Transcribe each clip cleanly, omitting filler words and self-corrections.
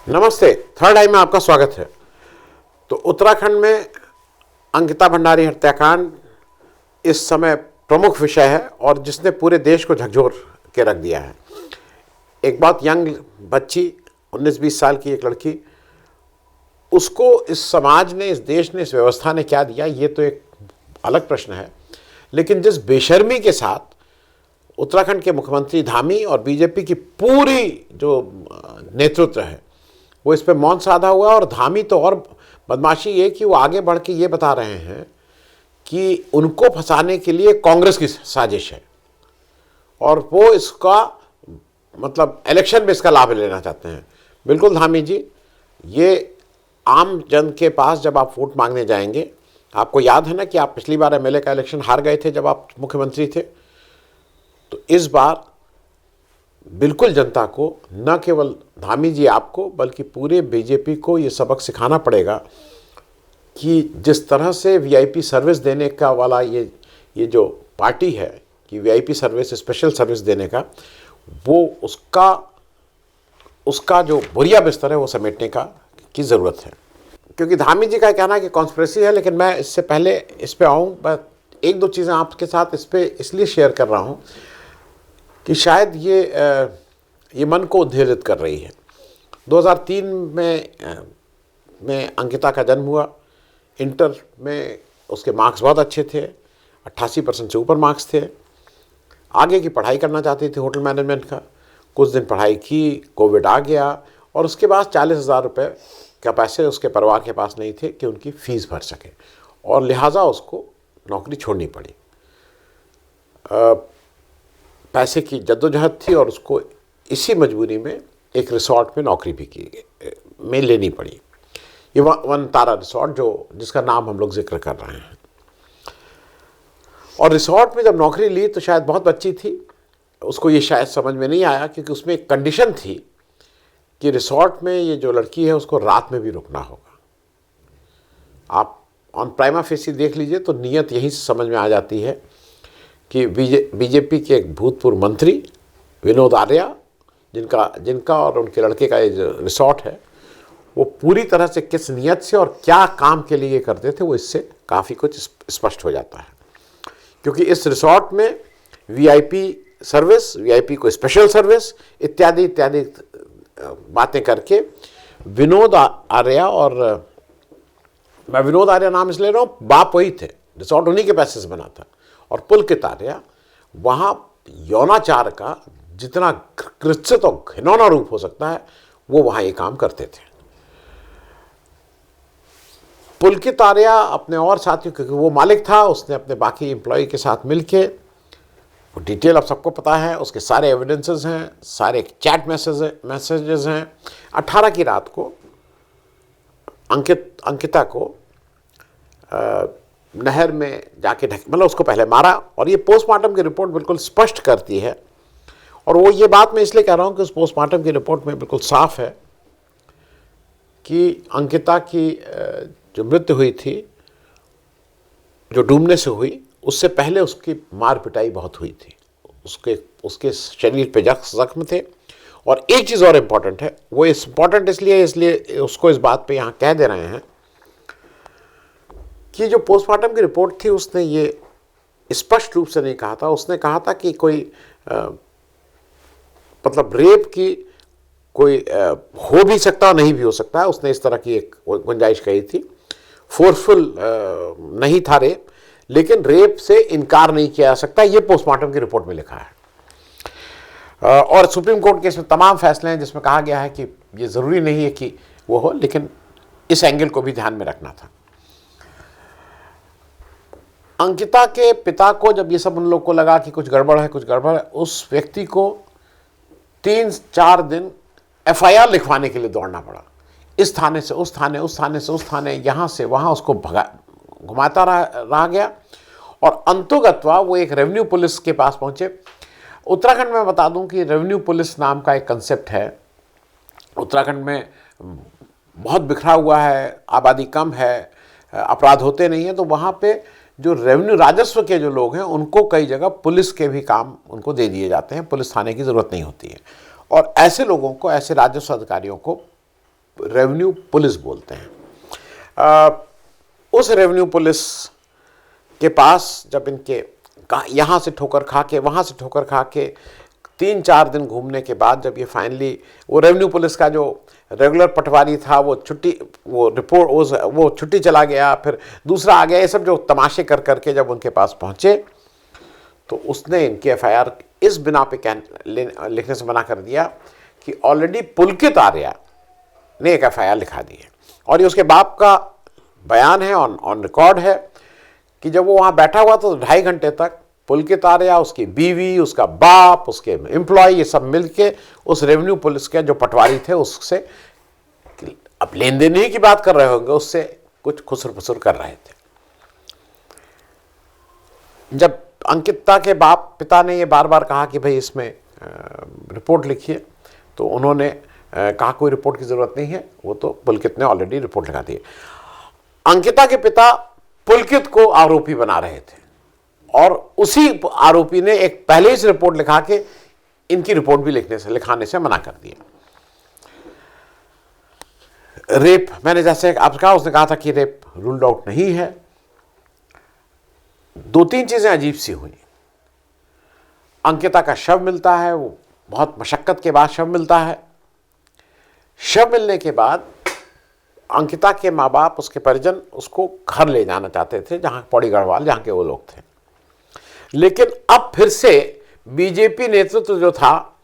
नमस्ते। थर्ड आई में आपका स्वागत है। तो उत्तराखंड में अंकिता भंडारी हत्याकांड इस समय प्रमुख विषय है और जिसने पूरे देश को झकझोर के रख दिया है। एक बहुत यंग बच्ची 19-20 साल की एक लड़की, उसको इस समाज ने, इस देश ने, इस व्यवस्था ने क्या दिया, ये तो एक अलग प्रश्न है। लेकिन जिस बेशर्मी के साथ उत्तराखंड के मुख्यमंत्री धामी और बीजेपी की पूरी जो नेतृत्व है वो इस पर मौन साधा हुआ। और धामी तो और बदमाशी ये कि वो आगे बढ़ के ये बता रहे हैं कि उनको फंसाने के लिए कांग्रेस की साजिश है और वो इसका मतलब इलेक्शन में इसका लाभ लेना चाहते हैं। बिल्कुल धामी जी, ये आम जन के पास जब आप वोट मांगने जाएंगे, आपको याद है ना कि आप पिछली बार एमएलए का इलेक्शन हार गए थे जब आप मुख्यमंत्री थे, तो इस बार बिल्कुल जनता को, न केवल धामी जी आपको बल्कि पूरे बीजेपी को ये सबक सिखाना पड़ेगा कि जिस तरह से वीआईपी सर्विस देने का वाला ये जो पार्टी है कि वीआईपी सर्विस, स्पेशल सर्विस देने का, वो उसका जो बुरिया बिस्तर है वो समेटने की ज़रूरत है। क्योंकि धामी जी का कहना है कि कॉन्स्पिरेसी है, लेकिन मैं इससे पहले इस पे आऊँ, बस एक दो चीज़ें आपके साथ इस पे इसलिए शेयर कर रहा हूँ कि शायद ये मन को उद्वेलित कर रही है। 2003 में अंकिता का जन्म हुआ। इंटर में उसके मार्क्स बहुत अच्छे थे, 88% से ऊपर मार्क्स थे। आगे की पढ़ाई करना चाहती थी होटल मैनेजमेंट का। कुछ दिन पढ़ाई की, कोविड आ गया और उसके बाद 40,000 रुपये का पैसे उसके परिवार के पास नहीं थे कि उनकी फ़ीस भर सके और लिहाजा उसको नौकरी छोड़नी पड़ी। पैसे की जद्दोजहद थी और उसको इसी मजबूरी में एक रिसोर्ट में नौकरी भी में लेनी पड़ी। ये वन तारा रिसोर्ट जिसका नाम हम लोग जिक्र कर रहे हैं। और रिसोर्ट में जब नौकरी ली तो शायद बहुत बच्ची थी, उसको ये शायद समझ में नहीं आया क्योंकि उसमें एक कंडीशन थी कि रिसोर्ट में ये जो लड़की है उसको रात में भी रुकना होगा। आप ऑन प्राइमा फेसी देख लीजिए तो नीयत यहीं से समझ में आ जाती है कि बीजेपी के एक भूतपूर्व मंत्री विनोद आर्या, जिनका और उनके लड़के का ये जो रिसोर्ट है वो पूरी तरह से किस नीयत से और क्या काम के लिए करते थे वो इससे काफ़ी कुछ स्पष्ट हो जाता है। क्योंकि इस रिसोर्ट में वीआईपी सर्विस, वीआईपी को स्पेशल सर्विस इत्यादि इत्यादि बातें करके विनोद आर्या, और मैं विनोद आर्या नाम इसलिए ले रहा हूँ, बाप वही थे, रिसोर्ट उन्हीं के पैसे से बना था। और पुलकित आर्या वहाँ यौनाचार का जितना कृत्सित और घिनौना रूप हो सकता है वो वहाँ ये काम करते थे। पुलकित आर्या अपने और साथियों, क्योंकि वो मालिक था, उसने अपने बाकी एम्प्लॉय के साथ मिलके, वो डिटेल अब सबको पता है, उसके सारे एविडेंसेस हैं, सारे चैट मैसेजेस हैं। 18 की रात को अंकिता को नहर में जाके मतलब उसको पहले मारा और ये पोस्टमार्टम की रिपोर्ट बिल्कुल स्पष्ट करती है। और वो ये बात मैं इसलिए कह रहा हूँ कि उस पोस्टमार्टम की रिपोर्ट में बिल्कुल साफ है कि अंकिता की जो मृत्यु हुई थी, जो डूबने से हुई, उससे पहले उसकी मार पिटाई बहुत हुई थी। उसके शरीर पे जख्म थे। और एक चीज़ और इम्पॉर्टेंट है, वो इम्पॉर्टेंट इसलिए उसको इस बात पे यहाँ कह दे रहे हैं कि जो पोस्टमार्टम की रिपोर्ट थी उसने ये स्पष्ट रूप से नहीं कहा था। उसने कहा था कि कोई मतलब रेप की कोई हो भी सकता और नहीं भी हो सकता है, उसने इस तरह की एक गुंजाइश कही थी। फोर्सफुल नहीं था रेप, लेकिन रेप से इनकार नहीं किया जा सकता, ये पोस्टमार्टम की रिपोर्ट में लिखा है। और सुप्रीम कोर्ट के इसमें तमाम फैसले हैं जिसमें कहा गया है कि ये ज़रूरी नहीं है कि वो हो, लेकिन इस एंगल को भी ध्यान में रखना था। अंकिता के पिता को जब ये सब उन लोग को लगा कि कुछ गड़बड़ है, उस व्यक्ति को 3-4 दिन एफआईआर लिखवाने के लिए दौड़ना पड़ा। इस थाने से उस थाने, उस थाने से उस थाने, यहाँ से वहाँ उसको घुमाता रहा गया और अंतोगत्वा वो एक रेवेन्यू पुलिस के पास पहुँचे। उत्तराखंड में बता दूं कि रेवेन्यू पुलिस नाम का एक कंसेप्ट है। उत्तराखंड में बहुत बिखरा हुआ है, आबादी कम है, अपराध होते नहीं हैं, तो वहाँ पे जो रेवेन्यू राजस्व के जो लोग हैं उनको कई जगह पुलिस के भी काम उनको दे दिए जाते हैं, पुलिस थाने की ज़रूरत नहीं होती है। और ऐसे लोगों को, ऐसे राजस्व अधिकारियों को रेवेन्यू पुलिस बोलते हैं। उस रेवेन्यू पुलिस के पास जब इनके यहाँ से ठोकर खा के वहाँ से ठोकर खा के 3-4 दिन घूमने के बाद जब ये फाइनली वो रेवेन्यू पुलिस का जो रेगुलर पटवारी था वो छुट्टी चला गया, फिर दूसरा आ गया, ये सब जो तमाशे कर करके जब उनके पास पहुँचे तो उसने इनकी एफआईआर इस बिना पे लिखने से मना कर दिया कि ऑलरेडी पुलकित आर्या ने एक एफआईआर लिखा दी है। और ये उसके बाप का बयान है, ऑन रिकॉर्ड है कि जब वो वहाँ बैठा हुआ तो 2.5 घंटे तक पुलकित आर्या, उसकी बीवी, उसका बाप, उसके एम्प्लॉय, ये सब मिलके उस रेवेन्यू पुलिस के जो पटवारी थे उससे अब लेन देन ही की बात कर रहे होंगे, उससे कुछ खुसर फुसर कर रहे थे। जब अंकिता के पिता ने ये बार बार कहा कि भाई इसमें रिपोर्ट लिखिए, तो उन्होंने कहा कोई रिपोर्ट की जरूरत नहीं है, वो तो पुलकित ने ऑलरेडी रिपोर्ट लिखा दी है। अंकिता के पिता पुलकित को आरोपी बना रहे थे और उसी आरोपी ने एक पहले ही रिपोर्ट लिखा के इनकी रिपोर्ट भी लिखाने से मना कर दिया। रेप, मैंने जैसे आप कहा, उसने कहा था कि रेप रूल्ड आउट नहीं है। 2-3 चीजें अजीब सी हुई। अंकिता का शव मिलता है, वो बहुत मशक्कत के बाद शव मिलता है। शव मिलने के बाद अंकिता के माँ बाप, उसके परिजन उसको घर ले जाना चाहते थे, जहां पौड़ी गढ़वाल, जहां के वो लोग थे। लेकिन अब फिर से बीजेपी नेतृत्व जो था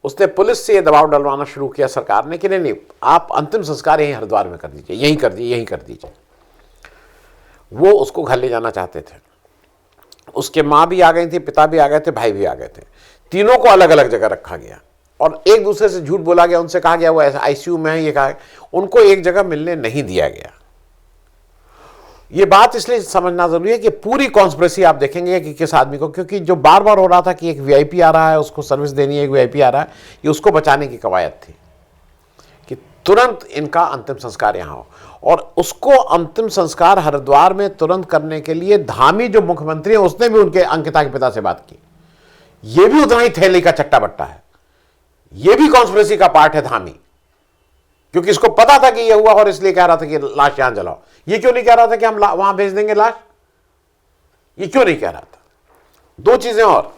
उसने पुलिस से ये दबाव डलवाना शुरू किया सरकार ने कि नहीं, आप अंतिम संस्कार यहीं हरिद्वार में कर दीजिए, यहीं कर दीजिए। वो उसको घर ले जाना चाहते थे। उसके माँ भी आ गई थी, पिता भी आ गए थे, भाई भी आ गए थे। तीनों को अलग अलग जगह रखा गया और एक दूसरे से झूठ बोला गया। उनसे कहा गया वो ऐसा आईसीयू में है, ये कहा, उनको एक जगह मिलने नहीं दिया गया। ये बात इसलिए समझना जरूरी है कि पूरी कॉन्स्पिरेसी आप देखेंगे कि किस आदमी को, क्योंकि जो बार बार हो रहा था कि एक वीआईपी आ रहा है, उसको सर्विस देनी है, एक वीआईपी आ रहा है, ये उसको बचाने की कवायद थी कि तुरंत इनका अंतिम संस्कार यहाँ हो। और उसको अंतिम संस्कार हरिद्वार में तुरंत करने के लिए धामी जो मुख्यमंत्री है उसने भी उनके अंकिता के पिता से बात की। ये भी उतना ही थैली का चट्टा बट्टा है, ये भी कॉन्स्पिरेसी का पार्ट है धामी, क्योंकि इसको पता था कि ये हुआ और इसलिए कह रहा था कि लाश यहां जलाओ। ये क्यों नहीं कह रहा था कि हम वहां भेज देंगे लाश? ये क्यों नहीं कह रहा था? 2 चीजें और,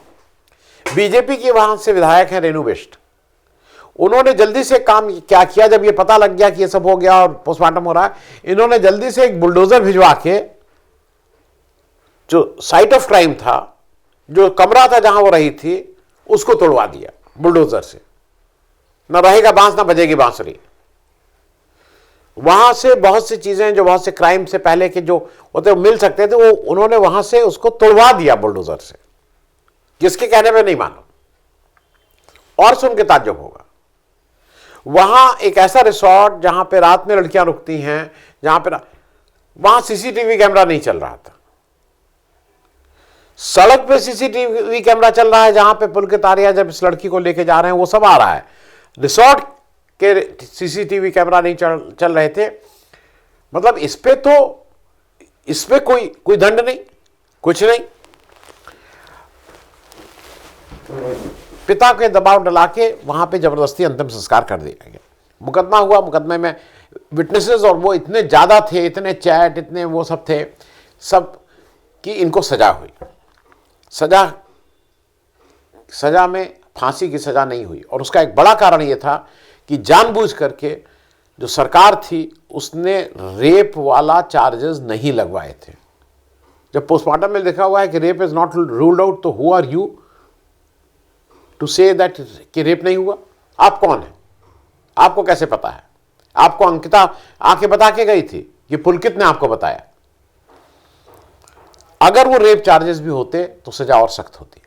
बीजेपी की वहां से विधायक हैं रेणु बिष्ट, उन्होंने जल्दी से काम क्या किया, जब ये पता लग गया कि ये सब हो गया और पोस्टमार्टम हो रहा है, इन्होंने जल्दी से एक बुलडोजर भिजवा के जो साइट ऑफ क्राइम था, जो कमरा था जहां वो रही थी, उसको तोड़वा दिया बुलडोजर से। न रहेगा बांस, न बजेगी बांसुरी। वहां से बहुत सी चीजें जो बहुत से क्राइम से पहले के जो होते मिल सकते थे, वो उन्होंने वहां से उसको तोड़वा दिया बुलडोजर से, जिसके कहने में नहीं मानो। और सुन के ताज्जुब होगा, वहां एक ऐसा रिसोर्ट जहां पे रात में लड़कियां रुकती हैं, जहां पे वहां सीसीटीवी कैमरा नहीं चल रहा था। सड़क पे सीसीटीवी कैमरा चल रहा है, जहां पे पुलकित आर्या जब इस लड़की को लेके जा रहे हैं वो सब आ रहा है। रिसोर्ट के सीसीटीवी कैमरा नहीं चल रहे थे। मतलब इस पे कोई दंड नहीं, कुछ नहीं। पिता के दबाव डला के वहां पे जबरदस्ती अंतिम संस्कार कर दिया गया। मुकदमा हुआ, मुकदमे में विटनेसेस और वो इतने ज्यादा थे, इतने चैट, इतने वो सब थे, सब कि इनको सजा हुई। सजा में फांसी की सजा नहीं हुई। और उसका एक बड़ा कारण यह था कि जानबूझ करके जो सरकार थी उसने रेप वाला चार्जेस नहीं लगवाए थे। जब पोस्टमार्टम में लिखा हुआ है कि rape is not ruled out, तो who are you to say that कि रेप नहीं हुआ? आप कौन है? आपको कैसे पता है? आपको अंकिता आके बता के गई थी, ये पुलकित ने आपको बताया। अगर वो रेप चार्जेस भी होते तो सजा और सख्त होती।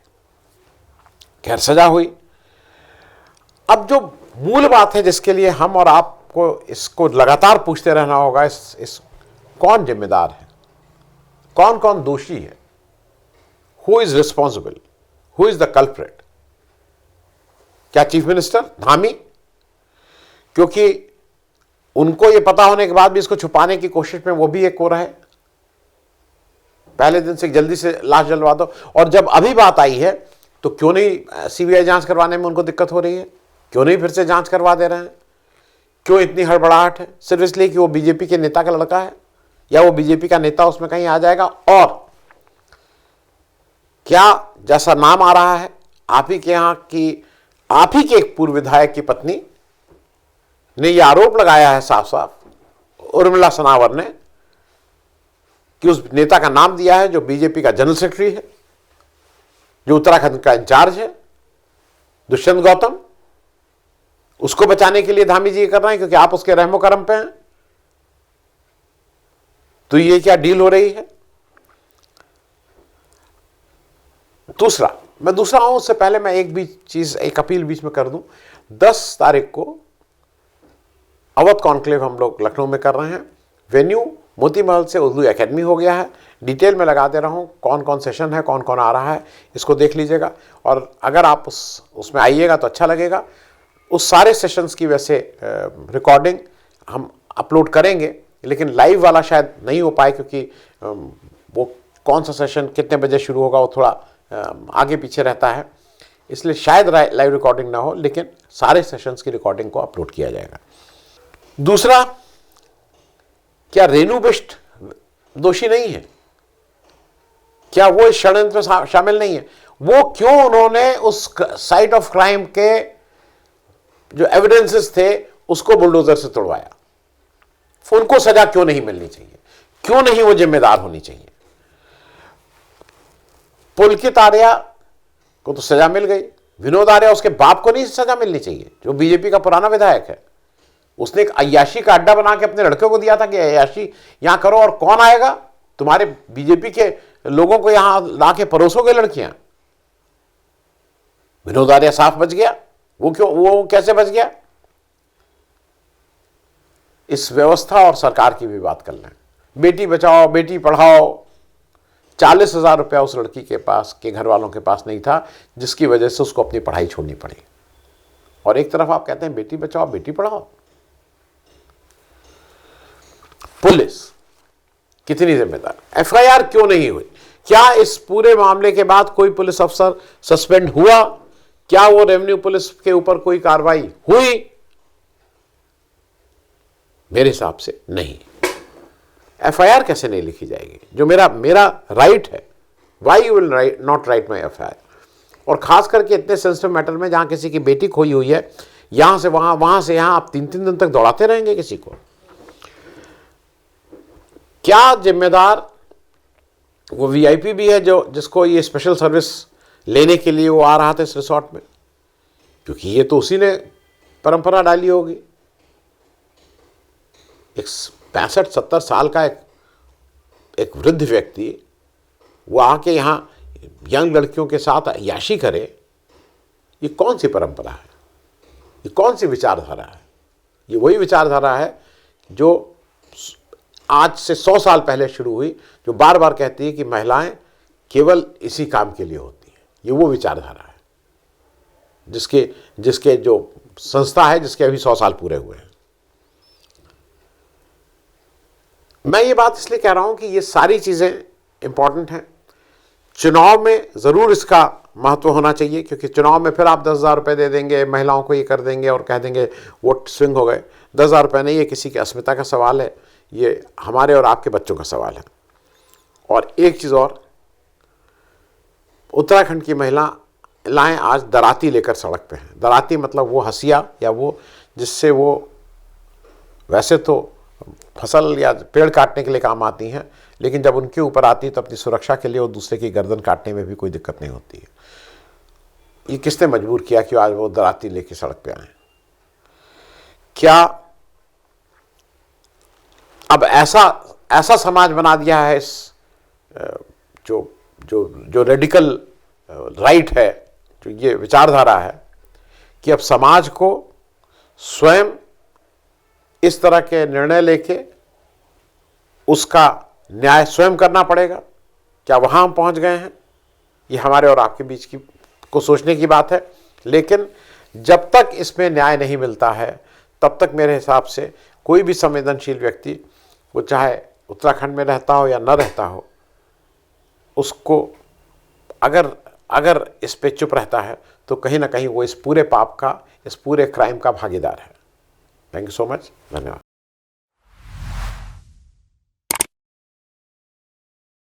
खैर, सजा हुई। अब जो मूल बात है जिसके लिए हम और आपको इसको लगातार पूछते रहना होगा, इस कौन जिम्मेदार है, कौन कौन दोषी है, who is responsible, who is the culprit? क्या चीफ मिनिस्टर धामी? क्योंकि उनको यह पता होने के बाद भी इसको छुपाने की कोशिश में वो भी एक हो रहा है। पहले दिन से जल्दी से लाश जलवा दो। और जब अभी बात आई है तो क्यों नहीं सीबीआई जांच करवाने में उनको दिक्कत हो रही है? क्यों नहीं फिर से जांच करवा दे रहे हैं? क्यों इतनी हड़बड़ाहट है? सिर्फ इसलिए कि वो बीजेपी के नेता का लड़का है, या वो बीजेपी का नेता उसमें कहीं आ जाएगा? और क्या जैसा नाम आ रहा है आप ही के यहां की, आप ही के एक पूर्व विधायक की पत्नी ने यह आरोप लगाया है साफ साफ, उर्मिला सनावर ने, कि उस नेता का नाम दिया है जो बीजेपी का जनरल सेक्रेटरी है, जो उत्तराखंड का इंचार्ज है, दुष्यंत गौतम। उसको बचाने के लिए धामी जी कर रहे हैं क्योंकि आप उसके रहमो करम पे हैं। तो ये क्या डील हो रही है? मैं दूसरा हूं, उससे पहले मैं एक अपील बीच में कर दूं। 10 तारीख को अवध कॉन्क्लेव हम लोग लखनऊ में कर रहे हैं। वेन्यू मोती महल से उर्दू एकेडमी हो गया है। डिटेल में लगा दे रहा हूँ कौन कौन सेशन है, कौन कौन आ रहा है, इसको देख लीजिएगा। और अगर आप उसमें आइएगा तो अच्छा लगेगा। उस सारे सेशंस की वैसे रिकॉर्डिंग हम अपलोड करेंगे, लेकिन लाइव वाला शायद नहीं हो पाए क्योंकि वो कौन सा सेशन कितने बजे शुरू होगा वो थोड़ा आगे पीछे रहता है, इसलिए शायद लाइव रिकॉर्डिंग ना हो, लेकिन सारे सेशंस की रिकॉर्डिंग को अपलोड किया जाएगा। दूसरा, क्या रेणु बिष्ट दोषी नहीं है? क्या वो इस षड्यंत्र में शामिल नहीं है? वो क्यों उन्होंने उस साइट ऑफ क्राइम के जो एविडेंसेस थे उसको बुलडोजर से तोड़वाया? उनको सजा क्यों नहीं मिलनी चाहिए? क्यों नहीं वो जिम्मेदार होनी चाहिए? पुलकित आर्या को तो सजा मिल गई, विनोद आर्या उसके बाप को नहीं सजा मिलनी चाहिए, जो बीजेपी का पुराना विधायक है? उसने एक अय्याशी का अड्डा बना के अपने लड़के को दिया था कि अय्याशी यहां करो, और कौन आएगा? तुम्हारे बीजेपी के लोगों को यहां ला के परोसोगे लड़कियां। विनोद आर्या साफ बच गया। वो कैसे बच गया? इस व्यवस्था और सरकार की भी बात कर लें। बेटी बचाओ बेटी पढ़ाओ, 40,000 रुपया उस लड़की के पास, के घर वालों के पास नहीं था, जिसकी वजह से उसको अपनी पढ़ाई छोड़नी पड़ी। और एक तरफ आप कहते हैं बेटी बचाओ बेटी पढ़ाओ। पुलिस कितनी जिम्मेदार? एफआईआर क्यों नहीं हुई? क्या इस पूरे मामले के बाद कोई पुलिस अफसर सस्पेंड हुआ? क्या वो रेवेन्यू पुलिस के ऊपर कोई कार्रवाई हुई? मेरे हिसाब से नहीं। एफआईआर कैसे नहीं लिखी जाएगी? जो मेरा राइट है। Why you will not right my FIR? और खास करके इतने सेंसिटिव मैटर में जहां किसी की बेटी खोई हुई है, यहां से वहां, वहां से यहां, आप 3-3 दिन तक दौड़ाते रहेंगे किसी को? क्या जिम्मेदार वो वीआईपी भी है जिसको ये स्पेशल सर्विस लेने के लिए वो आ रहा था इस रिसोर्ट में? क्योंकि ये तो उसी ने परंपरा डाली होगी। एक 65-70 साल का एक वृद्ध व्यक्ति वो आके यहां यंग लड़कियों के साथ अय्याशी करे, ये कौन सी परंपरा है? ये कौन सी विचारधारा है? ये वही विचारधारा है जो आज से 100 साल पहले शुरू हुई, जो बार बार कहती है कि महिलाएं केवल इसी काम के लिए होती हैं। ये वो विचारधारा है जिसके जो संस्था है, जिसके अभी 100 साल पूरे हुए हैं। मैं ये बात इसलिए कह रहा हूं कि ये सारी चीजें इंपॉर्टेंट हैं। चुनाव में जरूर इसका महत्व होना चाहिए, क्योंकि चुनाव में फिर आप 10,000 रुपये दे देंगे, महिलाओं को ये कर देंगे और कह देंगे वोट स्विंग हो गए। 10,000 रुपये नहीं, ये किसी की अस्मिता का सवाल है, ये हमारे और आपके बच्चों का सवाल है। और एक चीज़ और, उत्तराखंड की महिलाएं आज दराती लेकर सड़क पे हैं। दराती मतलब वो हसिया या वो जिससे वो वैसे तो फसल या पेड़ काटने के लिए काम आती हैं, लेकिन जब उनके ऊपर आती है तो अपनी सुरक्षा के लिए वो दूसरे की गर्दन काटने में भी कोई दिक्कत नहीं होती है। ये किसने मजबूर किया कि आज वो दराती लेके सड़क पे आए? क्या अब ऐसा समाज बना दिया है इस जो रेडिकल राइट है, जो ये विचारधारा है, कि अब समाज को स्वयं इस तरह के निर्णय लेके उसका न्याय स्वयं करना पड़ेगा? क्या वहां हम पहुंच गए हैं? ये हमारे और आपके बीच की को सोचने की बात है। लेकिन जब तक इसमें न्याय नहीं मिलता है, तब तक मेरे हिसाब से कोई भी संवेदनशील व्यक्ति, वो चाहे उत्तराखंड में रहता हो या न रहता हो, उसको अगर इस पे चुप रहता है तो कहीं ना कहीं वो इस पूरे पाप का, इस पूरे क्राइम का भागीदार है। थैंक यू सो मच, धन्यवाद।